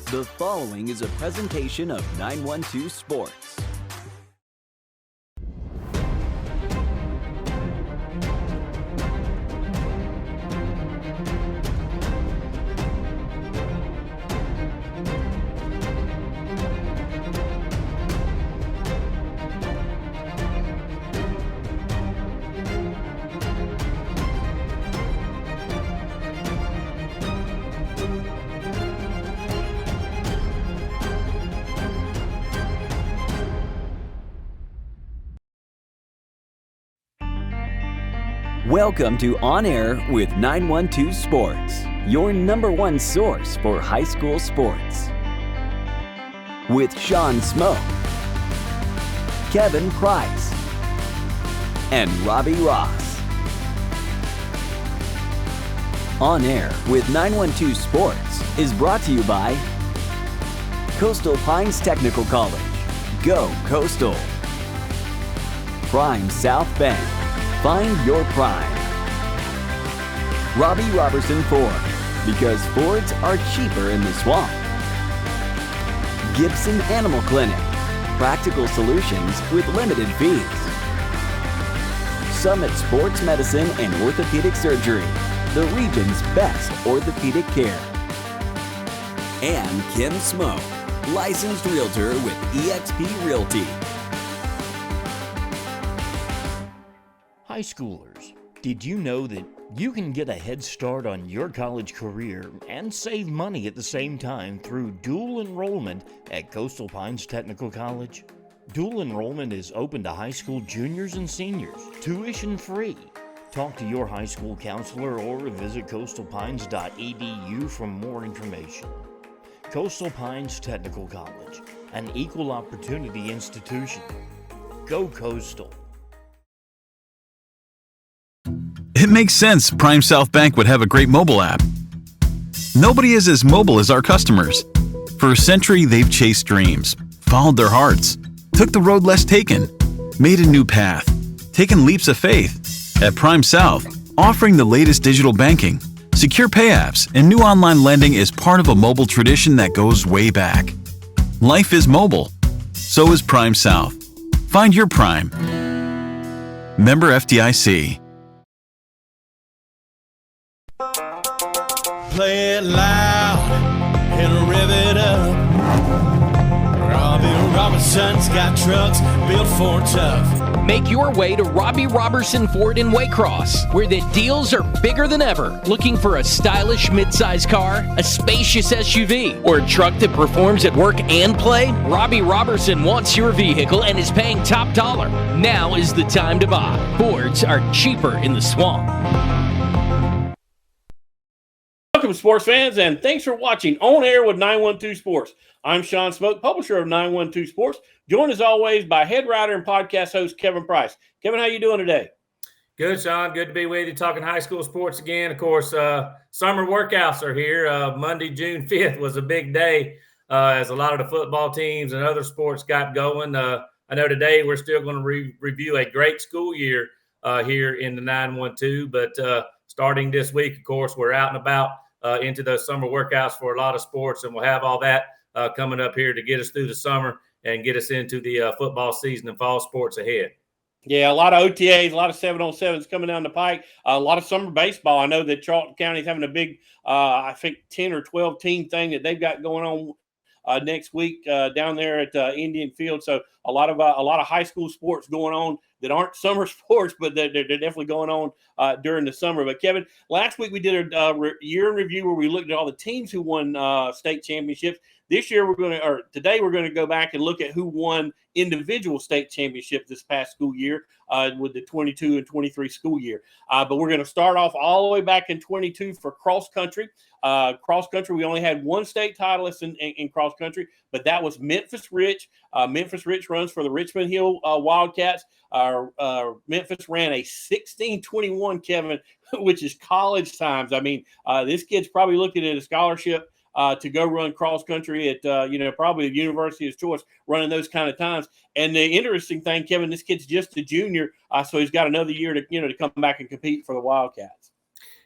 The following is a presentation of 912 Sports. Welcome to On Air with 912 Sports, your number one source for high school sports. With Sean Smoke, Kevin Price, and Robbie Ross. On Air with 912 Sports is brought to you by Coastal Pines Technical College. Go Coastal. Prime South Bank. Find your prime. Robbie Robertson Ford, because Fords are cheaper in the swamp. Gibson Animal Clinic, practical solutions with limited fees. Summit Sports Medicine and Orthopedic Surgery, the region's best orthopedic care. And Kim Smoke, licensed realtor with eXp Realty. High schoolers, did you know that you can get a head start on your college career and save money at the same time through dual enrollment at Coastal Pines Technical College? Dual enrollment is open to high school juniors and seniors, tuition free. Talk to your high school counselor or visit coastalpines.edu for more information. Coastal Pines Technical College, an equal opportunity institution. Go Coastal. It makes sense Prime South Bank would have a great mobile app. Nobody is as mobile as our customers. For a century, they've chased dreams, followed their hearts, took the road less taken, made a new path, taken leaps of faith. At Prime South, offering the latest digital banking, secure pay apps, and new online lending is part of a mobile tradition that goes way back. Life is mobile. So is Prime South. Find your Prime. Member FDIC. Play it loud and rev it up. Robbie Robinson's got trucks built for tough. Make your way to Robbie Robertson Ford in Waycross, where the deals are bigger than ever. Looking for a stylish midsize car, a spacious SUV, or a truck that performs at work and play? Robbie Robertson wants your vehicle and is paying top dollar. Now is the time to buy. Fords are cheaper in the swamp. Welcome, sports fans, and thanks for watching On Air with 912 Sports. I'm Sean Smoke, publisher of 912 Sports, joined as always by head writer and podcast host Kevin Price. Kevin, how you doing today? Good, Sean. Good to be with you talking high school sports again. Of course, summer workouts are here. Monday, June 5th was a big day as a lot of the football teams and other sports got going. I know today we're still going to review a great school year here in the 912, but starting this week, of course, we're out and about into those summer workouts for a lot of sports, and we'll have all that coming up here to get us through the summer and get us into the football season and fall sports ahead. Yeah, a lot of OTAs, a lot of 7-on-7s coming down the pike, a lot of summer baseball. I know that Charlton County is having a big, I think, 10 or 12 team thing that they've got going on next week down there at Indian Field. So a lot of high school sports going on that aren't summer sports, but they're definitely going on during the summer. But Kevin, last week we did a year in review where we looked at all the teams who won state championships. Today we're going to go back and look at who won individual state championships this past school year with the 22 and 23 school year. But we're going to start off all the way back in 22 for cross country. Cross country, we only had one state titleist in cross country, but that was Memphis Rich. Memphis Rich runs for the Richmond Hill Wildcats. Memphis ran a 16:21, Kevin, which is college times. I mean, this kid's probably looking at a scholarship to go run cross country at probably the university of his choice, running those kind of times. And the interesting thing, Kevin, this kid's just a junior, so he's got another year to come back and compete for the Wildcats.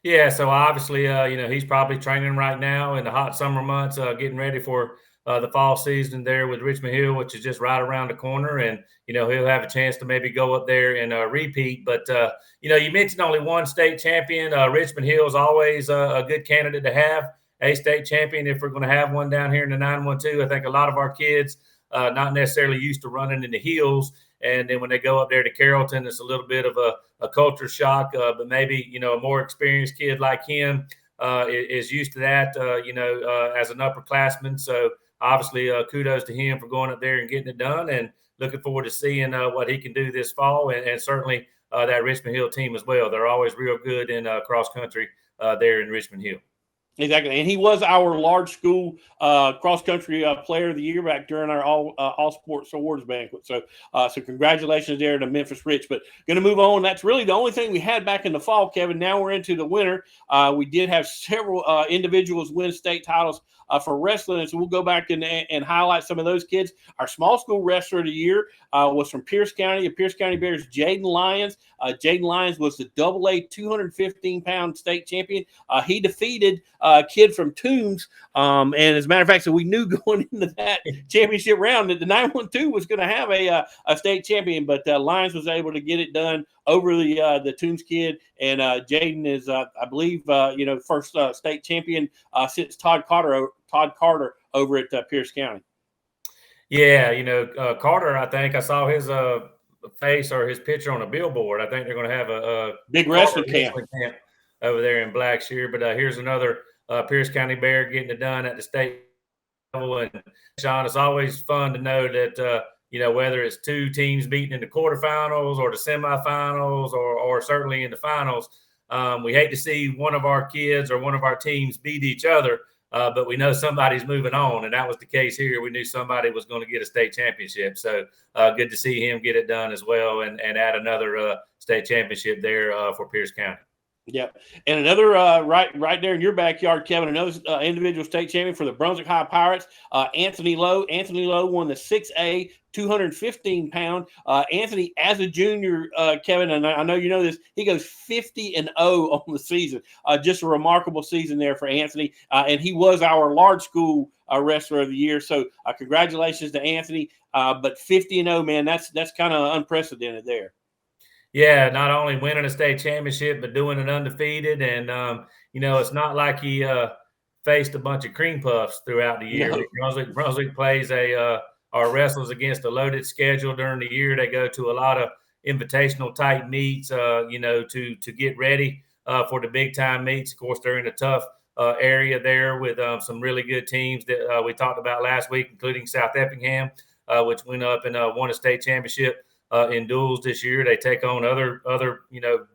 Yeah, so obviously, he's probably training right now in the hot summer months, getting ready for the fall season there with Richmond Hill, which is just right around the corner. And, he'll have a chance to maybe go up there and repeat. But, you mentioned only one state champion. Richmond Hill is always a good candidate to have a state champion if we're going to have one down here in the 912. I think a lot of our kids not necessarily used to running in the hills. And then when they go up there to Carrollton, it's a little bit of a culture shock. But maybe, a more experienced kid like him is used to that, as an upperclassman. So obviously, kudos to him for going up there and getting it done, and looking forward to seeing what he can do this fall. And certainly that Richmond Hill team as well. They're always real good in cross country there in Richmond Hill. Exactly, and he was our large school cross country player of the year back during our all sports awards banquet. So, congratulations there to Memphis Rich. But going to move on. That's really the only thing we had back in the fall, Kevin. Now we're into the winter. We did have several individuals win state titles for wrestling, and so we'll go back and highlight some of those kids. Our small school wrestler of the year was from Pierce County. The Pierce County Bears, Jaden Lyons. Jaden Lyons was the AA 215-pound state champion. He defeated a kid from Toombs. And as a matter of fact, so we knew going into that championship round that the 912 was going to have a state champion, but Lyons was able to get it done over the Toombs kid. And Jaden is, I believe, first state champion since Todd Carter over at Pierce County. Yeah, Carter, I think I saw his face or his picture on a billboard. I think they're going to have a big wrestling camp over there in Blackshear. But here's another Pierce County Bear getting it done at the state level. And Sean, it's always fun to know that whether it's two teams beating in the quarterfinals or the semifinals or certainly in the finals, we hate to see one of our kids or one of our teams beat each other. But we know somebody's moving on, and that was the case here. We knew somebody was going to get a state championship. So good to see him get it done as well and add another state championship there for Pierce County. Yeah, and another right there in your backyard, Kevin, another individual state champion for the Brunswick High Pirates, Anthony Lowe. Anthony Lowe won the 6A 215-pound. Anthony, as a junior, Kevin, and I know you know this, he goes 50-0 on the season. Just a remarkable season there for Anthony, and he was our large school wrestler of the year. So congratulations to Anthony. But 50-0, man, that's kind of unprecedented there. Yeah, not only winning a state championship, but doing it undefeated. And, it's not like he faced a bunch of cream puffs throughout the year. No. Brunswick plays or wrestles against a loaded schedule during the year. They go to a lot of invitational type meets, to get ready for the big time meets. Of course, they're in a tough area there with some really good teams that we talked about last week, including South Effingham, which went up and won a state championship. In duels this year. They take on other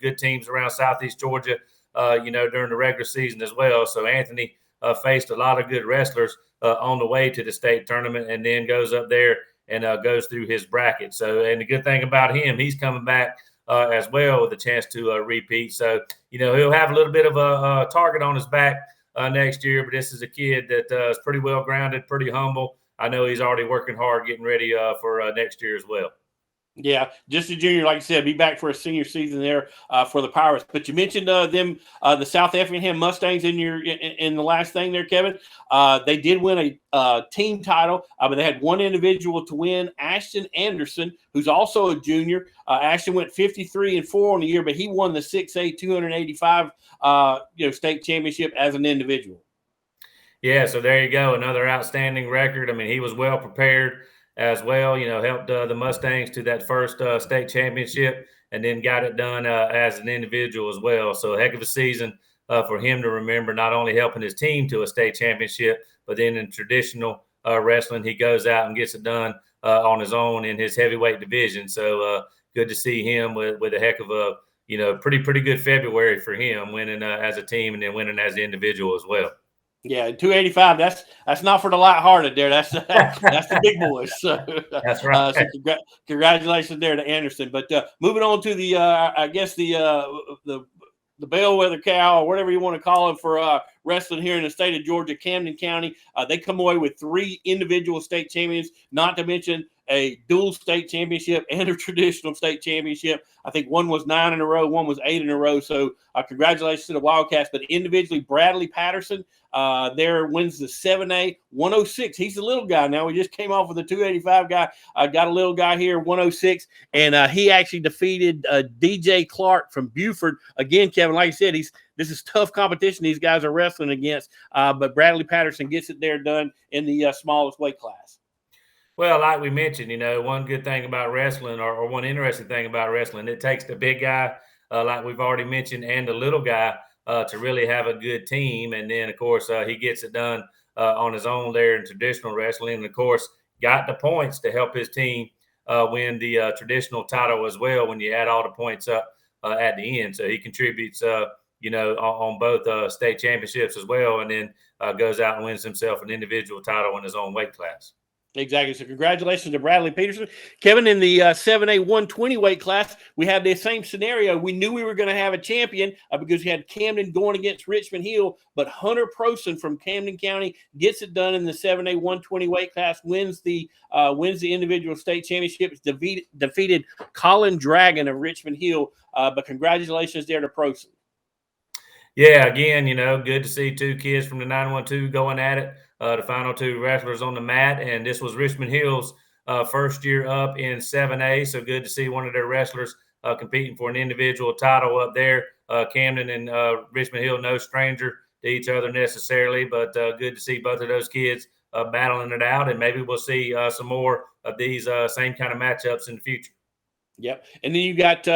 good teams around Southeast Georgia, during the regular season as well. So Anthony faced a lot of good wrestlers on the way to the state tournament, and then goes up there and goes through his bracket. So, and the good thing about him, he's coming back as well with a chance to repeat. So, he'll have a little bit of a target on his back next year, but this is a kid that is pretty well grounded, pretty humble. I know he's already working hard, getting ready for next year as well. Yeah, just a junior, like I said, be back for a senior season there for the Pirates. But you mentioned them, the South Effingham Mustangs in the last thing there, Kevin. They did win a team title, but they had one individual to win, Ashton Anderson, who's also a junior. Ashton went 53-4 on the year, but he won the 6A 285 state championship as an individual. Yeah, so there you go, another outstanding record. I mean, he was well prepared as well, helped the Mustangs to that first state championship, and then got it done as an individual as well. So a heck of a season for him to remember, not only helping his team to a state championship, but then in traditional wrestling, he goes out and gets it done on his own in his heavyweight division. So good to see him with a heck of a, pretty good February for him, winning as a team and then winning as an individual as well. Yeah, 285. That's not for the lighthearted there. That's the big boys. So, that's right. So congratulations there to Anderson. But moving on to the I guess the bellwether cow or whatever you want to call it for wrestling here in the state of Georgia, Camden County. They come away with 3 individual state champions, not to mention a dual state championship and a traditional state championship. I think one was 9 in a row, one was 8 in a row. So congratulations to the Wildcats. But individually, Bradley Patterson there wins the 7A 106. He's a little guy now. We just came off with a 285 guy. Got a little guy here, 106, and he actually defeated DJ Clark from Buford. Again, Kevin, like I said, this is tough competition these guys are wrestling against, but Bradley Patterson gets it there done in the smallest weight class. Well, like we mentioned, one good thing about wrestling or one interesting thing about wrestling, it takes the big guy, like we've already mentioned, and the little guy to really have a good team. And then, of course, he gets it done on his own there in traditional wrestling. And, of course, got the points to help his team win the traditional title as well when you add all the points up at the end. So he contributes, on both state championships as well, and then goes out and wins himself an individual title in his own weight class. Exactly. So congratulations to Bradley Peterson. Kevin, in the 7A 120 weight class, we have the same scenario. We knew we were going to have a champion because we had Camden going against Richmond Hill, but Hunter Prosen from Camden County gets it done in the 7A 120 weight class, wins the individual state championships, defeated Colin Dragon of Richmond Hill. But congratulations there to Prosen. Yeah, again, good to see 2 kids from the 912 going at it. The final 2 wrestlers on the mat, and this was Richmond Hill's first year up in 7A, so good to see one of their wrestlers competing for an individual title up there. Camden and Richmond Hill, no stranger to each other necessarily, but good to see both of those kids battling it out, and maybe we'll see some more of these same kind of matchups in the future. Yep. And then you got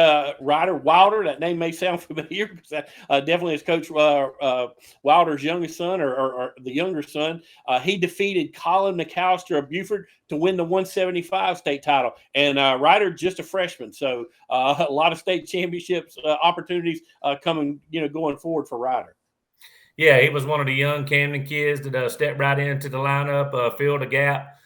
Ryder Wilder. That name may sound familiar because that definitely is Coach Wilder's youngest son or the younger son. He defeated Colin McAllister of Buford to win the 175 state title. And Ryder, just a freshman. So a lot of state championships opportunities coming, going forward for Ryder. Yeah, he was one of the young Camden kids that stepped right into the lineup, filled a gap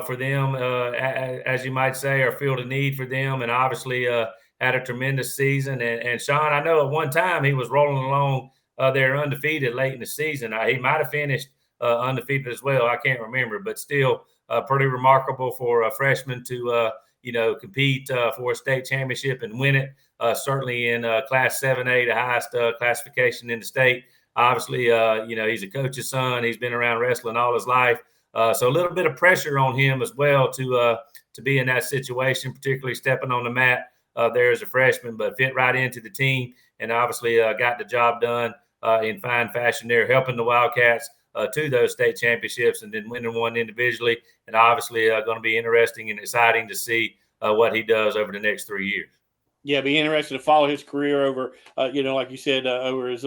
for them, as you might say, or filled a need for them, and obviously had a tremendous season. And Sean, I know at one time he was rolling along there undefeated late in the season. He might have finished undefeated as well. I can't remember, but still pretty remarkable for a freshman to, compete for a state championship and win it. Certainly in Class 7A, the highest classification in the state. Obviously, he's a coach's son. He's been around wrestling all his life. So a little bit of pressure on him as well to be in that situation, particularly stepping on the mat there as a freshman, but fit right into the team and obviously got the job done in fine fashion there, helping the Wildcats to those state championships and then winning one individually. And obviously going to be interesting and exciting to see what he does over the next 3 years. Yeah, be interested to follow his career over, like you said, over his,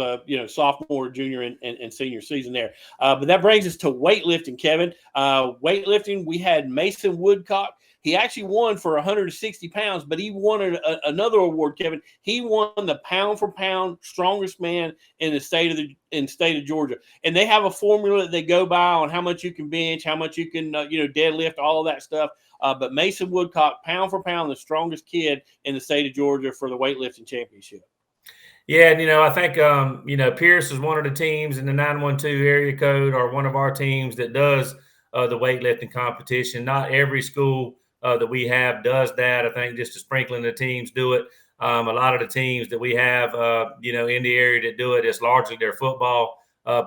sophomore, junior, and senior season there. But that brings us to weightlifting, Kevin. Weightlifting, we had Mason Woodcock. He actually won for 160 pounds, but he won another award, Kevin. He won the pound-for-pound strongest man in the state of Georgia. And they have a formula that they go by on how much you can bench, how much you can, deadlift, all of that stuff. But Mason Woodcock, pound for pound, the strongest kid in the state of Georgia for the weightlifting championship. Yeah, and, I think, Pierce is one of the teams in the 912 area code or one of our teams that does the weightlifting competition. Not every school that we have does that. I think just a sprinkling of teams do it. A lot of the teams that we have, in the area that do it, it's largely their football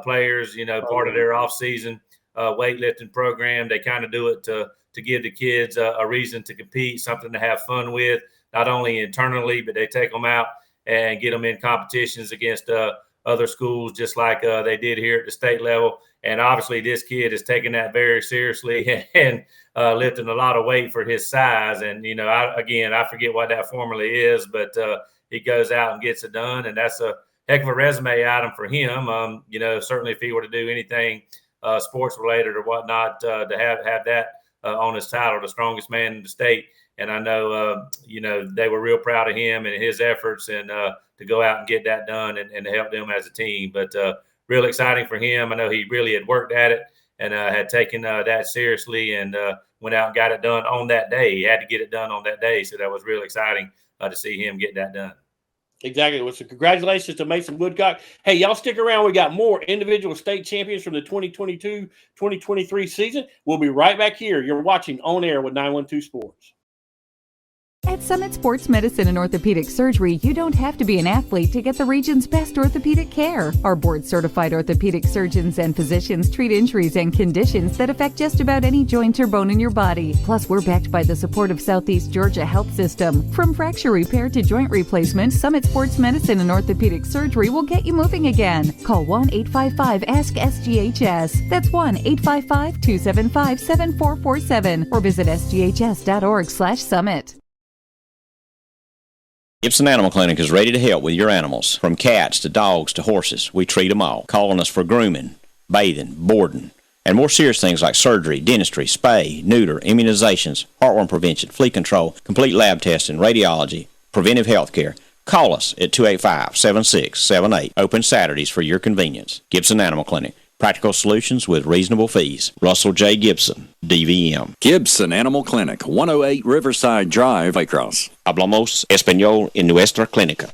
players, part of their off-season weightlifting program. They kind of do it to give the kids a reason to compete, something to have fun with, not only internally, but they take them out and get them in competitions against other schools, just like they did here at the state level. And obviously this kid is taking that very seriously and lifting a lot of weight for his size. And, I forget what that formula is, but he goes out and gets it done. And that's a heck of a resume item for him. Certainly if he were to do anything sports related or whatnot, to have that on his title, the strongest man in the state. And I know, they were real proud of him and his efforts and to go out and get that done and to help them as a team. But real exciting for him. I know he really had worked at it and had taken that seriously and went out and got it done on that day. He had to get it done on that day. So that was real exciting to see him get that done. Exactly. Well, so congratulations to Mason Woodcock. Hey, y'all stick around. We got more individual state champions from the 2022-2023 season. We'll be right back here. You're watching On Air with 912 Sports. At Summit Sports Medicine and Orthopedic Surgery, you don't have to be an athlete to get the region's best orthopedic care. Our board-certified orthopedic surgeons and physicians treat injuries and conditions that affect just about any joint or bone in your body. Plus, we're backed by the support of Southeast Georgia Health System. From fracture repair to joint replacement, Summit Sports Medicine and Orthopedic Surgery will get you moving again. Call 1-855-ASK-SGHS. That's 1-855-275-7447 or visit sghs.org/summit. Gibson Animal Clinic is ready to help with your animals. From cats to dogs to horses, we treat them all. Call on us for grooming, bathing, boarding, and more serious things like surgery, dentistry, spay, neuter, immunizations, heartworm prevention, flea control, complete lab testing, radiology, preventive health care. Call us at 285-7678. Open Saturdays for your convenience. Gibson Animal Clinic. Practical solutions with reasonable fees. Russell J. Gibson, DVM. Gibson Animal Clinic, 108 Riverside Drive, Waycross. Hablamos español en nuestra clínica.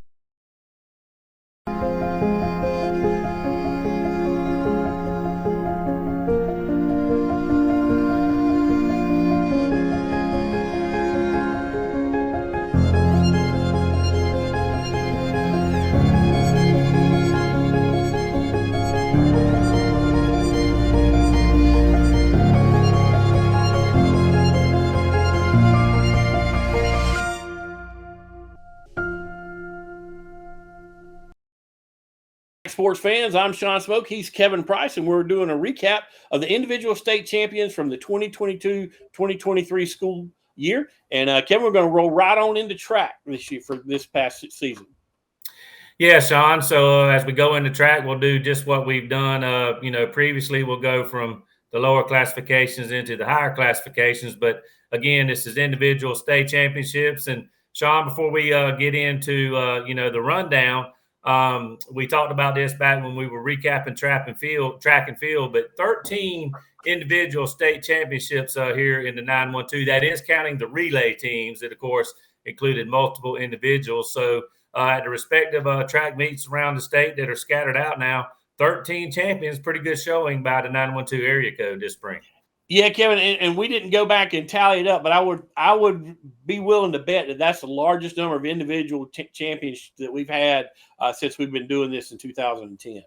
Sports fans, I'm Sean Smoke. He's Kevin Price, and we're doing a recap of the individual state champions from the 2022-2023 school year. And Kevin, we're going to roll right on into track this year for this past season. Yeah, Sean. So as we go into track, we'll do just what we've done. Previously we'll go from the lower classifications into the higher classifications. But again, this is individual state championships. And Sean, before we get into the rundown. We talked about this back when we were recapping track and field, but 13 individual state championships here in the 912. That is counting the relay teams that, of course, included multiple individuals. So at the respective track meets around the state that are scattered out now, 13 champions, pretty good showing by the 912 area code this spring. Yeah, Kevin, and we didn't go back and tally it up, but I would be willing to bet that that's the largest number of individual champions that we've had since we've been doing this in 2010.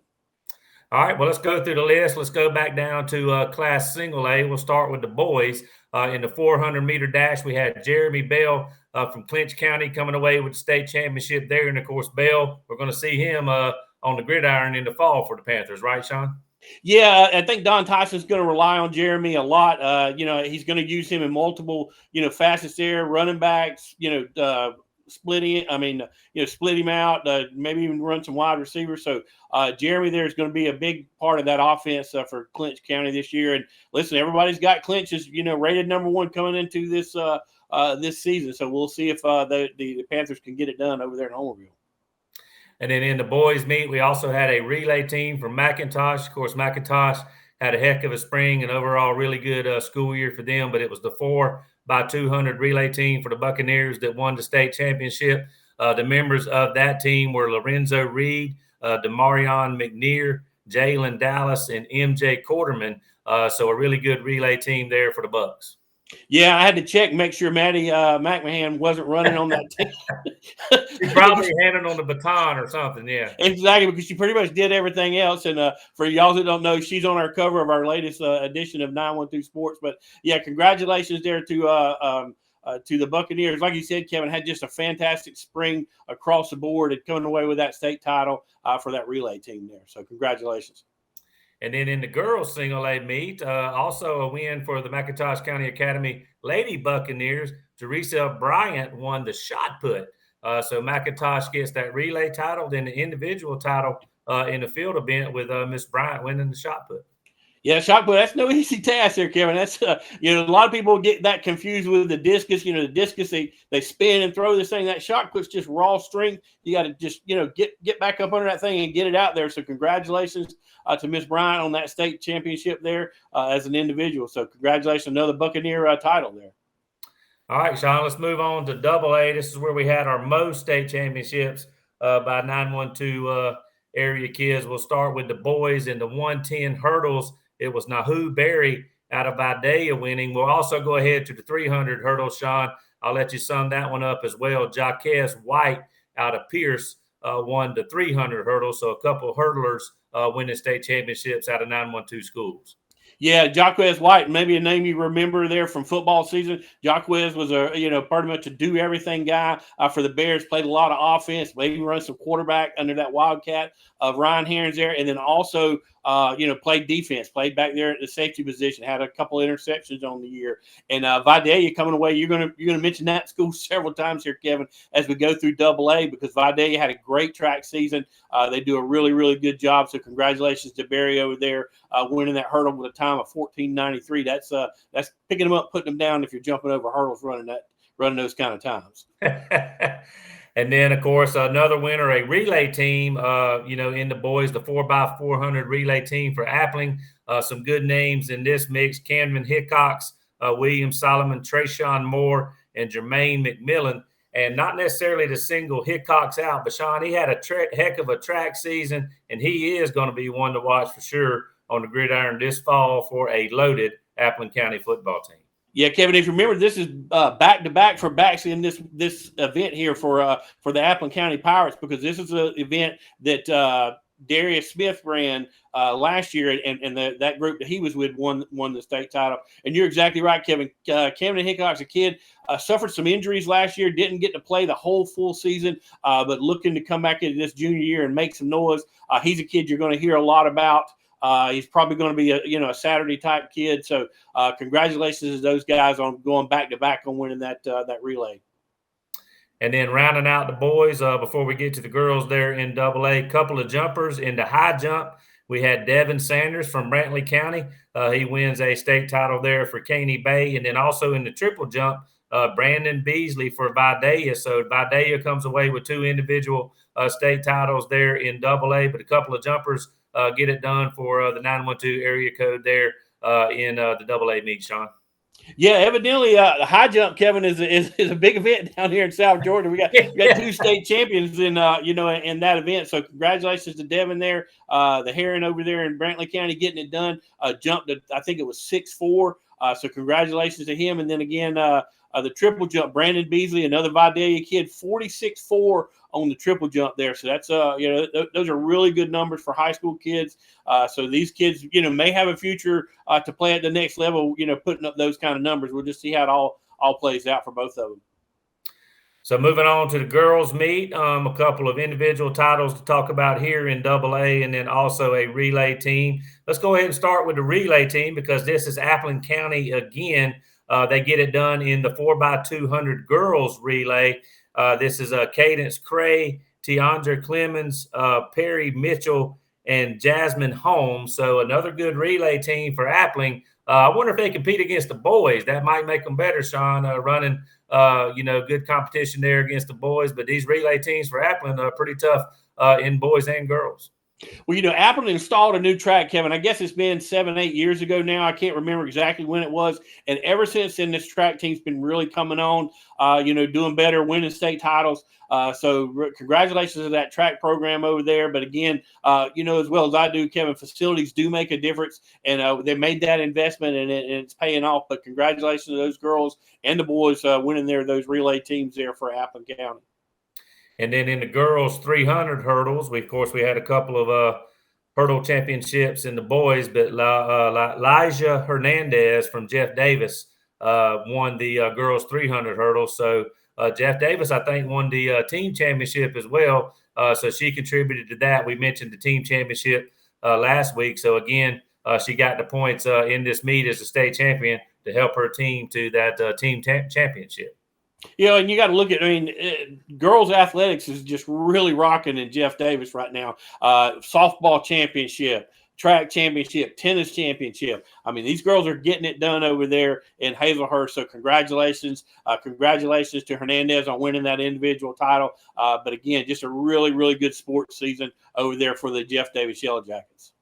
All right, well, let's go through the list. Let's go back down to Class Single A. We'll start with the boys. In the 400-meter dash, we had Jeremy Bell from Clinch County coming away with the state championship there. And, of course, Bell, we're going to see him on the gridiron in the fall for the Panthers, right, Sean? Yeah, I think Don Tyson's going to rely on Jeremy a lot. He's going to use him in multiple, facets there, running backs, split him out, maybe even run some wide receivers. So Jeremy there is going to be a big part of that offense for Clinch County this year. And listen, everybody's got Clinch as, rated number one coming into this season. So we'll see if the Panthers can get it done over there in Homerville. And then in the boys' meet, we also had a relay team from McIntosh. Of course, McIntosh had a heck of a spring and overall really good school year for them, but it was the 4x200 relay team for the Buccaneers that won the state championship. The members of that team were Lorenzo Reed, Demarion McNear, Jalen Dallas, and MJ Quarterman. So a really good relay team there for the Bucks. Yeah, I had to check, make sure Maddie McMahon wasn't running on that team. He probably handed on the baton or something, yeah. Exactly, because she pretty much did everything else. And for y'all who don't know, she's on our cover of our latest edition of 912 Sports. But, yeah, congratulations there to the Buccaneers. Like you said, Kevin, had just a fantastic spring across the board and coming away with that state title for that relay team there. So congratulations. And then in the girls' single A meet, also a win for the McIntosh County Academy Lady Buccaneers. Teresa Bryant won the shot put. So McIntosh gets that relay title, then the individual title in the field event with Miss Bryant winning the shot put. Yeah, shot put, that's no easy task there, Kevin. That's a lot of people get that confused with the discus. The discus, they spin and throw this thing. That shot put's just raw strength. You got to just get back up under that thing and get it out there. So congratulations to Miss Bryant on that state championship there as an individual. So congratulations, another Buccaneer title there. All right, Sean, let's move on to Double A. This is where we had our most state championships by 912 area kids. We'll start with the boys in the 110 hurdles. It was Nahu Berry out of Vidalia winning. We'll also go ahead to the 300 hurdles, Sean. I'll let you sum that one up as well. Jaquez White out of Pierce won the 300 hurdles. So a couple of hurdlers winning state championships out of 912 schools. Yeah, Jaquez White, maybe a name you remember there from football season. Jaquez was pretty much a do-everything guy for the Bears, played a lot of offense, maybe run some quarterback under that Wildcat of Ryan Herons there, and then also, played defense, played back there at the safety position, had a couple interceptions on the year. And Vidalia coming away, you're gonna mention that school several times here, Kevin, as we go through AA, because Vidalia had a great track season. They do a really, really good job. So congratulations to Barry over there winning that hurdle with a time of 14:93. That's picking them up, putting them down if you're jumping over hurdles running those kind of times. And then, of course, another winner, a relay team, in the boys, the 4x400 relay team for Appling. Some good names in this mix: Camden Hickox, William Solomon, Trayshawn Moore, and Jermaine McMillan. And not necessarily to single Hickox out, but Sean, he had a heck of a track season, and he is going to be one to watch for sure on the gridiron this fall for a loaded Appling County football team. Yeah, Kevin, if you remember, this is back-to-back for Baxley in this event here for the Appling County Pirates, because this is an event that Darius Smith ran last year, and that group that he was with won the state title. And you're exactly right, Kevin. Camden Hickox, a kid, suffered some injuries last year, didn't get to play the whole full season, but looking to come back into this junior year and make some noise. He's a kid you're going to hear a lot about. He's probably going to be a Saturday type kid. So congratulations to those guys on going back to back on winning that relay. And then rounding out the boys, before we get to the girls there in AA, couple of jumpers in the high jump. We had Devin Sanders from Brantley County. He wins a state title there for Caney Bay. And then also in the triple jump, Brandon Beasley for Vidalia. So Vidalia comes away with two individual state titles there in AA, but a couple of jumpers get it done for the 912 area code there in the AA meet, Sean. Yeah, evidently the high jump, Kevin, is a big event down here in South Georgia. We got two state champions in in that event. So congratulations to Devin there, the Heron over there in Brantley County getting it done. Jumped to, I think it was 6'4". So congratulations to him. And then again, the triple jump, Brandon Beasley, another Vidalia kid, 46'4" on the triple jump there. So that's those are really good numbers for high school kids. So these kids, may have a future to play at the next level. Putting up those kind of numbers. We'll just see how it all plays out for both of them. So moving on to the girls meet, a couple of individual titles to talk about here in AA, and then also a relay team. Let's go ahead and start with the relay team, because this is Appling County again. They get it done in the 4x200 girls relay. This is Cadence Cray, Tiandra Clemens, Perry Mitchell, and Jasmine Holmes. So another good relay team for Appling. I wonder if they compete against the boys. That might make them better, Sean, running good competition there against the boys. But these relay teams for Appling are pretty tough in boys and girls. Well, Appling installed a new track, Kevin. I guess it's been 7-8 years ago now. I can't remember exactly when it was. And ever since then, this track team's been really coming on, doing better, winning state titles. So congratulations to that track program over there. But again, as well as I do, Kevin, facilities do make a difference. And they made that investment, and it's paying off. But congratulations to those girls and the boys winning those relay teams there for Appling County. And then in the girls 300 hurdles, we had a couple of hurdle championships in the boys, but Elijah Hernandez from Jeff Davis won the girls 300 hurdles. So Jeff Davis, I think, won the team championship as well. So she contributed to that. We mentioned the team championship last week. So again, she got the points in this meet as a state champion to help her team to that team championship. And you got to look at, girls athletics is just really rocking in Jeff Davis right now. Softball championship, track championship, tennis championship. These girls are getting it done over there in Hazelhurst. So congratulations. Congratulations to Hernandez on winning that individual title. But again, just a really, really good sports season over there for the Jeff Davis Yellow Jackets.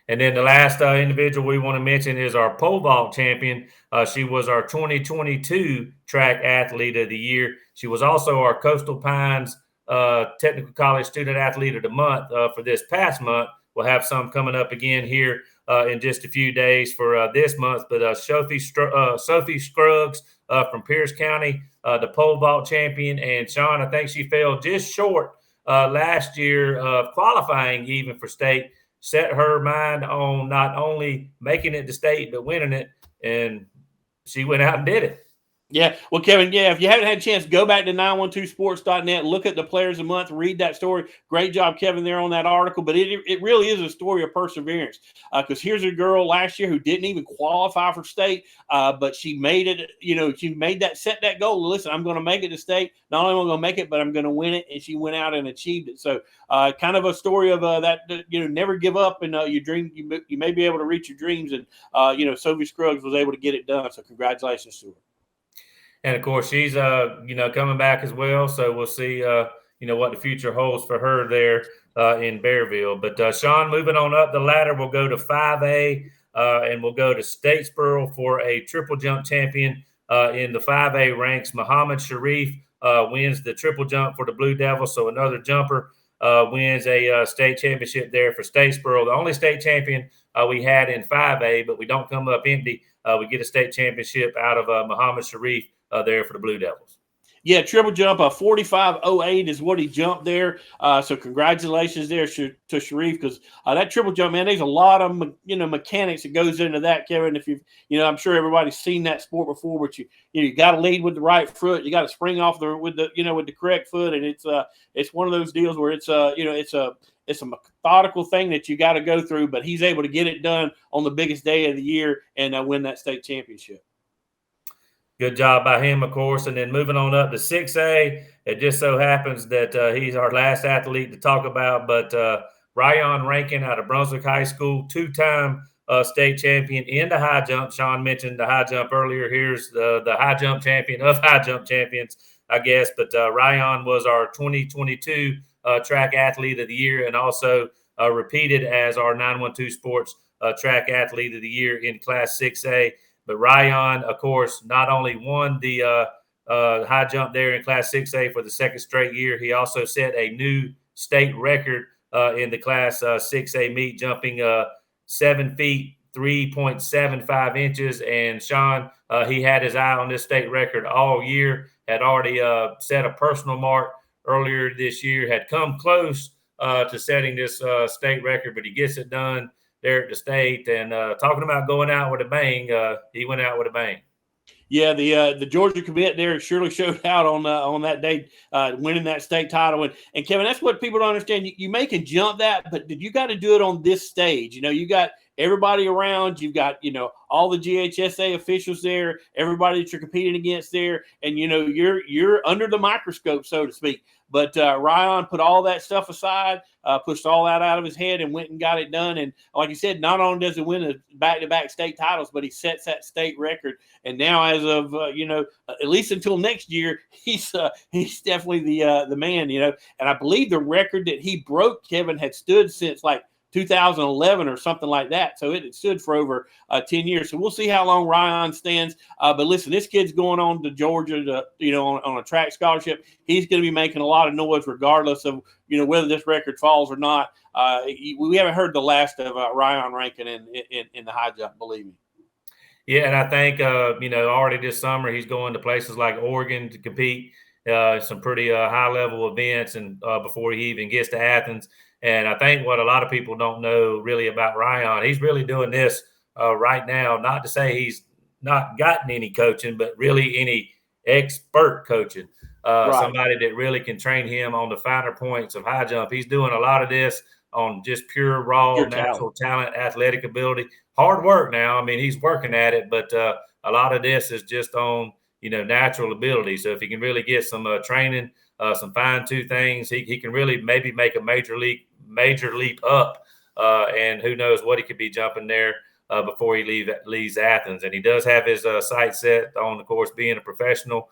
And then the last individual we want to mention is our pole vault champion. She was our 2022 track athlete of the year. She was also our Coastal Pines Technical College Student Athlete of the Month for this past month. We'll have some coming up again here in just a few days for this month. But Sophie Scruggs from Pierce County, the pole vault champion. And Sean, I think she fell just short last year of qualifying even for state. Set her mind on not only making it to state, but winning it. And she went out and did it. Yeah. Well, Kevin, if you haven't had a chance, go back to 912sports.net, look at the Players of the Month, read that story. Great job, Kevin, there on that article. But it really is a story of perseverance, because here's a girl last year who didn't even qualify for state, but she made it, she set that goal. Listen, I'm going to make it to state. Not only am I going to make it, but I'm going to win it. And she went out and achieved it. So kind of a story of that, never give up, and your dream, you may be able to reach your dreams. And, Sophie Scruggs was able to get it done. So congratulations to her. And, of course, she's, coming back as well. So we'll see, what the future holds for her there in Bearville. But, Sean, moving on up the ladder, we'll go to 5A and we'll go to Statesboro for a triple jump champion. In the 5A ranks, Muhammad Sharif wins the triple jump for the Blue Devils. So another jumper wins a state championship there for Statesboro. The only state champion we had in 5A, but we don't come up empty. We get a state championship out of Muhammad Sharif there for the Blue Devils. Yeah, triple jump, 45.08 is what he jumped there. So congratulations there to Sharif, because that triple jump, man, there's a lot of mechanics that goes into that, Kevin. If I'm sure everybody's seen that sport before, but you got to lead with the right foot, you got to spring off with the correct foot, and it's one of those deals where it's a methodical thing that you got to go through. But he's able to get it done on the biggest day of the year and win that state championship. Good job by him, of course. And then moving on up to 6A, it just so happens that he's our last athlete to talk about. But Ryan Rankin out of Brunswick High School, two-time state champion in the high jump. Sean mentioned the high jump earlier. Here's the high jump champion of high jump champions, I guess. But Ryan was our 2022 track athlete of the year, and also repeated as our 912 Sports track athlete of the year in Class 6A. But Ryan, of course, not only won the high jump there in Class 6A for the second straight year, he also set a new state record in the Class 6A meet, jumping 7 feet, 3.75 inches. And Sean, he had his eye on this state record all year, had already set a personal mark earlier this year, had come close to setting this state record, but he gets it done there at the state. And talking about going out with a bang, he went out with a bang. Yeah, the Georgia commit there surely showed out on that day, winning that state title. And Kevin, that's what people don't understand. You may can jump that, but you got to do it on this stage. You got everybody around. You've got all the GHSA officials there, everybody that you're competing against there, and you're under the microscope, so to speak. But Ryan put all that stuff aside, pushed all that out of his head, and went and got it done. And like you said, not only does he win the back-to-back state titles, but he sets that state record. And now, as of at least until next year, he's definitely the man. And I believe the record that he broke, Kevin, had stood since like 2011 or something like that. So it stood for over 10 years. So we'll see how long Ryan stands. But listen, this kid's going on to Georgia on a track scholarship. He's going to be making a lot of noise regardless of, whether this record falls or not. We haven't heard the last of Ryan Rankin in the high jump, believe me. Yeah, and I think, already this summer he's going to places like Oregon to compete some pretty high-level events and before he even gets to Athens. And I think what a lot of people don't know really about Ryan, he's really doing this right now, not to say he's not gotten any coaching, but really any expert coaching, right. Somebody that really can train him on the finer points of high jump. He's doing a lot of this on just pure, raw, natural talent, athletic ability. Hard work now. I mean, he's working at it, but a lot of this is just on, natural ability. So if he can really get some training, some fine-tuned things, he can really maybe make a major leap up, and who knows what he could be jumping there before he leaves Athens. And he does have his sights set on, of course, being a professional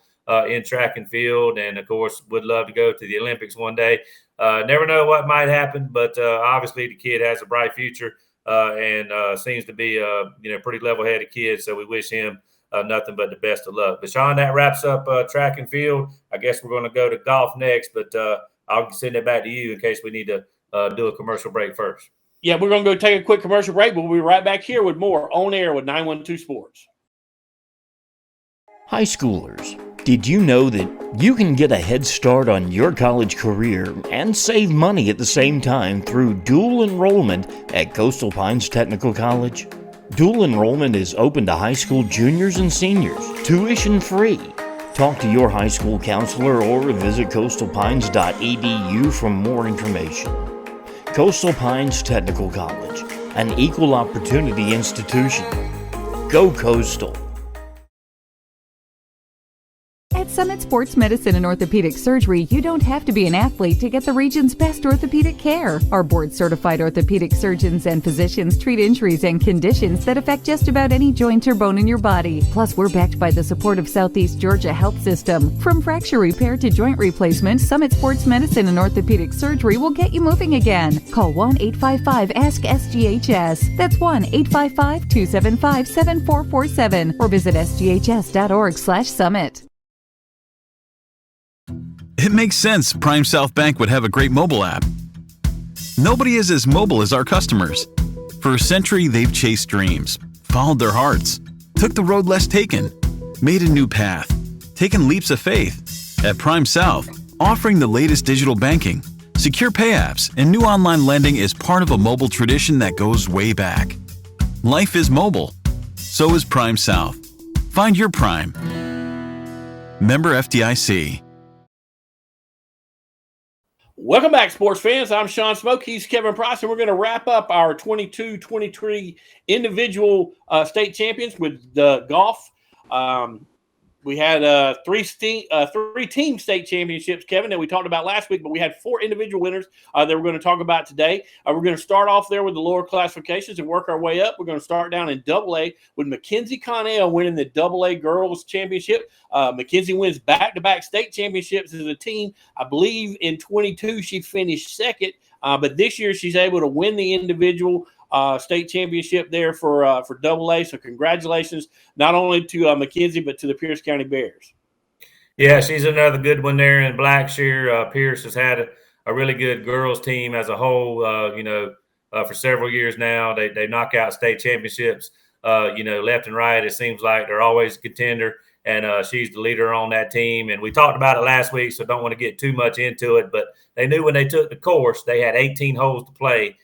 in track and field, and of course would love to go to the Olympics one day. Never know what might happen, but obviously the kid has a bright future and seems to be a pretty level-headed kid. So we wish him nothing but the best of luck. But Sean, that wraps up track and field. I guess we're going to go to golf next, but I'll send it back to you in case we need to do a commercial break first. Yeah, we're going to go take a quick commercial break, but we'll be right back here with more On Air with 912 Sports. High schoolers, did you know that you can get a head start on your college career and save money at the same time through dual enrollment at Coastal Pines Technical College? Dual enrollment is open to high school juniors and seniors, tuition free. Talk to your high school counselor or visit coastalpines.edu for more information. Coastal Pines Technical College, an equal opportunity institution. Go Coastal! At Summit Sports Medicine and Orthopedic Surgery, you don't have to be an athlete to get the region's best orthopedic care. Our board-certified orthopedic surgeons and physicians treat injuries and conditions that affect just about any joint or bone in your body. Plus, we're backed by the support of Southeast Georgia Health System. From fracture repair to joint replacement, Summit Sports Medicine and Orthopedic Surgery will get you moving again. Call 1-855-ASK-SGHS. That's 1-855-275-7447 or visit sghs.org/summit. It makes sense Prime South Bank would have a great mobile app. Nobody is as mobile as our customers. For a century, they've chased dreams, followed their hearts, took the road less taken, made a new path, taken leaps of faith. At Prime South, offering the latest digital banking, secure pay apps, and new online lending is part of a mobile tradition that goes way back. Life is mobile. So is Prime South. Find your Prime. Member FDIC. Welcome back, sports fans. I'm Sean Smoke. He's Kevin Price, and we're going to wrap up our 22-23 individual state champions with the golf. We had three team state championships, Kevin, that we talked about last week, but we had 4 individual winners that we're going to talk about today. We're going to start off there with the lower classifications and work our way up. We're going to start down in AA with Mackenzie Connell winning the AA Girls Championship. Mackenzie wins back-to-back state championships as a team. I believe in 22 she finished second, but this year she's able to win the individual state championship there for AA. So congratulations not only to Mackenzie, but to the Pierce County Bears. Yeah, she's another good one there in Blackshear. Pierce has had a really good girls team as a whole, for several years now. They knock out state championships, left and right. It seems like they're always a contender, and she's the leader on that team. And we talked about it last week, so don't want to get too much into it, but they knew when they took the course, they had 18 holes to play.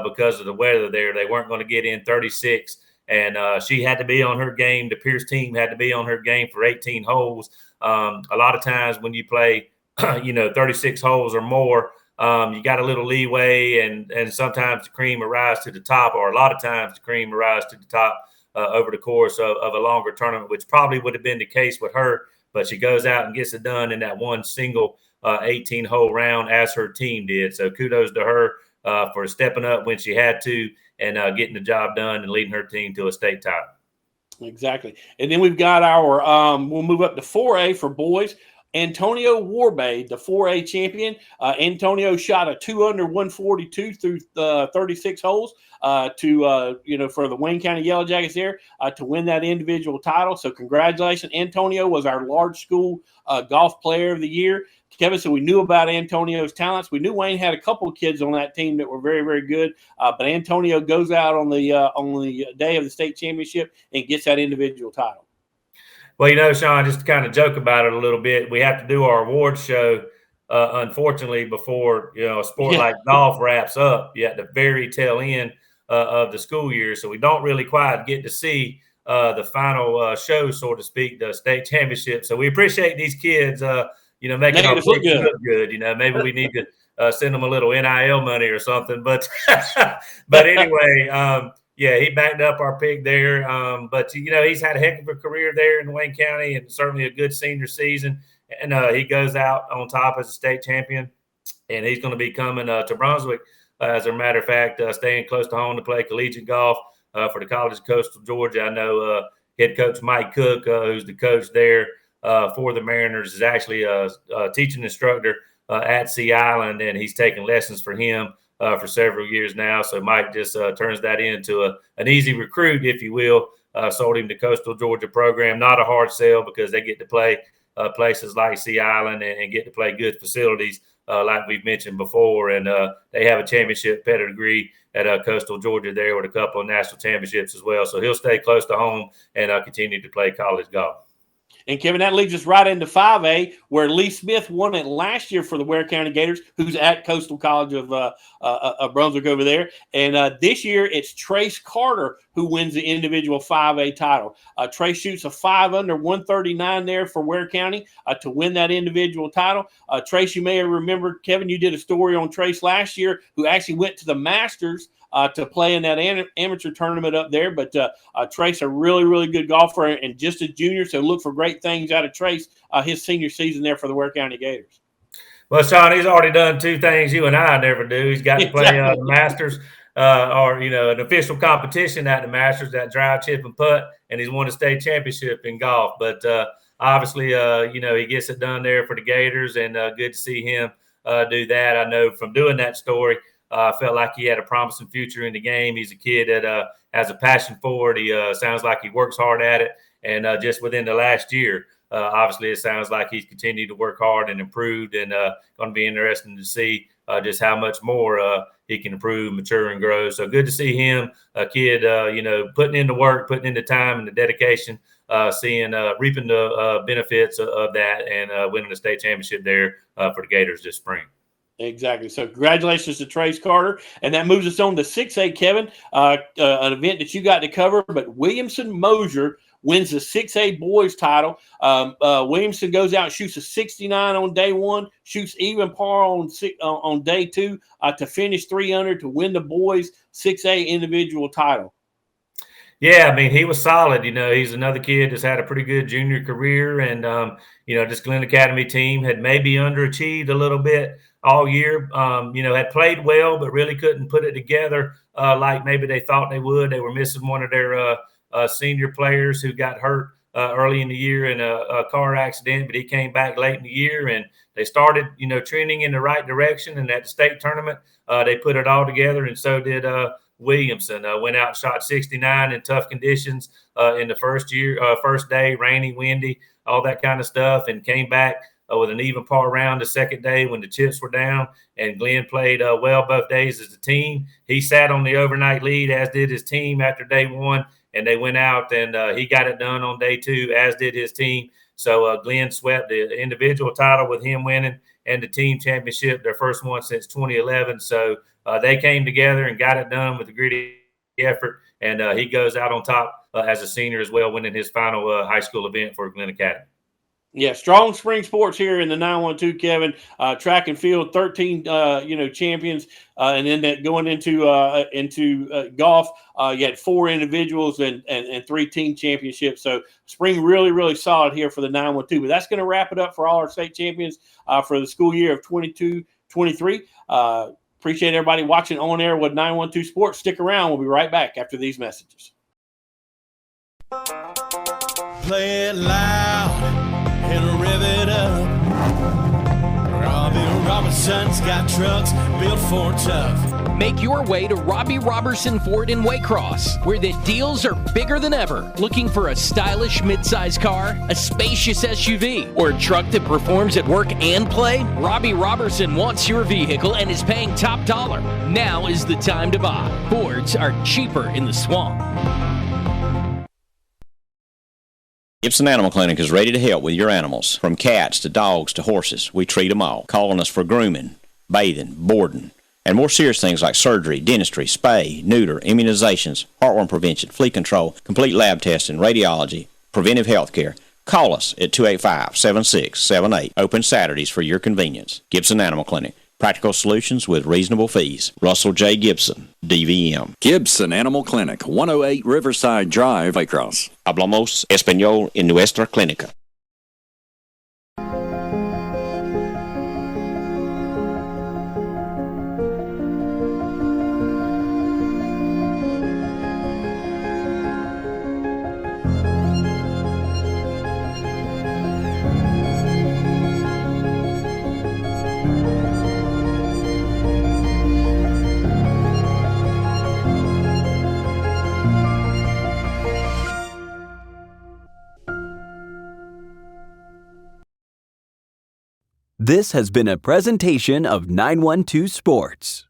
Because of the weather there, they weren't going to get in 36, and she had to be on her game. The Pierce team had to be on her game for 18 holes. A lot of times when you play, 36 holes or more, you got a little leeway, and sometimes the cream will rise to the top, or a lot of times the cream will rise to the top over the course of a longer tournament, which probably would have been the case with her. But she goes out and gets it done in that one single 18-hole round as her team did. So kudos to her. For stepping up when she had to and getting the job done and leading her team to a state title. Exactly. And then we've got our we'll move up to 4A for boys. Antonio Warbay, the 4A champion. Antonio shot a 2-under-142 through 36 holes for the Wayne County Yellow Jackets there to win that individual title. So congratulations. Antonio was our large school golf player of the year. Kevin, so we knew about Antonio's talents. We knew Wayne had a couple of kids on that team that were very, very good. But Antonio goes out on the day of the state championship and gets that individual title. Well, Sean, just to kind of joke about it a little bit, we have to do our awards show, unfortunately, before a sport like golf wraps up at the very tail end of the school year. So we don't really quite get to see the final show, so to speak, the state championship. So we appreciate these kids. Making our look good. Maybe we need to send them a little NIL money or something. But anyway, he backed up our pick there. But he's had a heck of a career there in Wayne County and certainly a good senior season. And he goes out on top as a state champion. And he's going to be coming to Brunswick, as a matter of fact, staying close to home to play collegiate golf for the College of Coastal Georgia. I know head coach Mike Cook, who's the coach there, for the Mariners, is actually a teaching instructor at Sea Island, and he's taken lessons for him for several years now. So Mike just turns that into an easy recruit, if you will. Sold him the Coastal Georgia program. Not a hard sell because they get to play places like Sea Island and get to play good facilities like we've mentioned before. And they have a championship pedigree at Coastal Georgia there with a couple of national championships as well. So he'll stay close to home and continue to play college golf. And, Kevin, that leads us right into 5A, where Lee Smith won it last year for the Ware County Gators, who's at Coastal College of Brunswick over there. And this year it's Trace Carter who wins the individual 5A title. Trace shoots a 5 under 139 there for Ware County to win that individual title. Trace, you may have remembered, Kevin, you did a story on Trace last year, who actually went to the Masters to play in that amateur tournament up there. But Trace, a really, really good golfer and just a junior, so look for great things out of Trace his senior season there for the Ware County Gators. Well, Sean, he's already done two things you and I never do. He's got to play the Masters or, an official competition at the Masters, that drive, chip, and putt, and he's won a state championship in golf. But obviously, he gets it done there for the Gators, and good to see him do that. I know from doing that story, felt like he had a promising future in the game. He's a kid that has a passion for it. He sounds like he works hard at it. And just within the last year, obviously it sounds like he's continued to work hard and improved, and going to be interesting to see just how much more he can improve, mature, and grow. So good to see him, a kid, putting in the work, putting in the time and the dedication, reaping the benefits of that, and winning the state championship there for the Gators this spring. Exactly. So congratulations to Trace Carter. And that moves us on to 6A, Kevin, an event that you got to cover. But Williamson Mosier wins the 6A boys title. Williamson goes out, shoots a 69 on day one, shoots even par on day two to finish 3 under to win the boys 6A individual title. Yeah, I mean, he was solid. He's another kid that's had a pretty good junior career. And, this Glen Academy team had maybe underachieved a little bit all year, had played well, but really couldn't put it together like maybe they thought they would. They were missing one of their senior players who got hurt early in the year in a car accident, but he came back late in the year, and they started, trending in the right direction. And at the state tournament, they put it all together, and so did Williamson. Went out and shot 69 in tough conditions in the first day, rainy, windy, all that kind of stuff, and came back with an even par round the second day when the chips were down. And Glenn played well both days as a team. He sat on the overnight lead, as did his team after day one, and they went out and he got it done on day two, as did his team. So Glenn swept the individual title with him winning, and the team championship, their first one since 2011. So they came together and got it done with a gritty effort, and he goes out on top as a senior as well, winning his final high school event for Glen Academy. Yeah, strong spring sports here in the 912, Kevin. Track and field, 13 champions, and then that going into golf, you had 4 individuals and 3 team championships. So spring really, really solid here for the 912. But that's going to wrap it up for all our state champions for the school year of 22-23. Appreciate everybody watching On Air with 912 Sports. Stick around. We'll be right back after these messages. Play it loud and rev it up. Robbie Robertson's got trucks built for tough. Make your way to Robbie Robertson Ford in Waycross, where the deals are bigger than ever. Looking for a stylish midsize car, a spacious SUV, or a truck that performs at work and play? Robbie Robertson wants your vehicle and is paying top dollar. Now is the time to buy. Fords are cheaper in the swamp. Gibson Animal Clinic is ready to help with your animals. From cats to dogs to horses, we treat them all. Calling us for grooming, bathing, boarding, and more serious things like surgery, dentistry, spay, neuter, immunizations, heartworm prevention, flea control, complete lab testing, radiology, preventive health care. Call us at 285-7678. Open Saturdays for your convenience. Gibson Animal Clinic. Practical solutions with reasonable fees. Russell J. Gibson, DVM. Gibson Animal Clinic, 108 Riverside Drive, Waycross. Hablamos español en nuestra clínica. This has been a presentation of 912 Sports.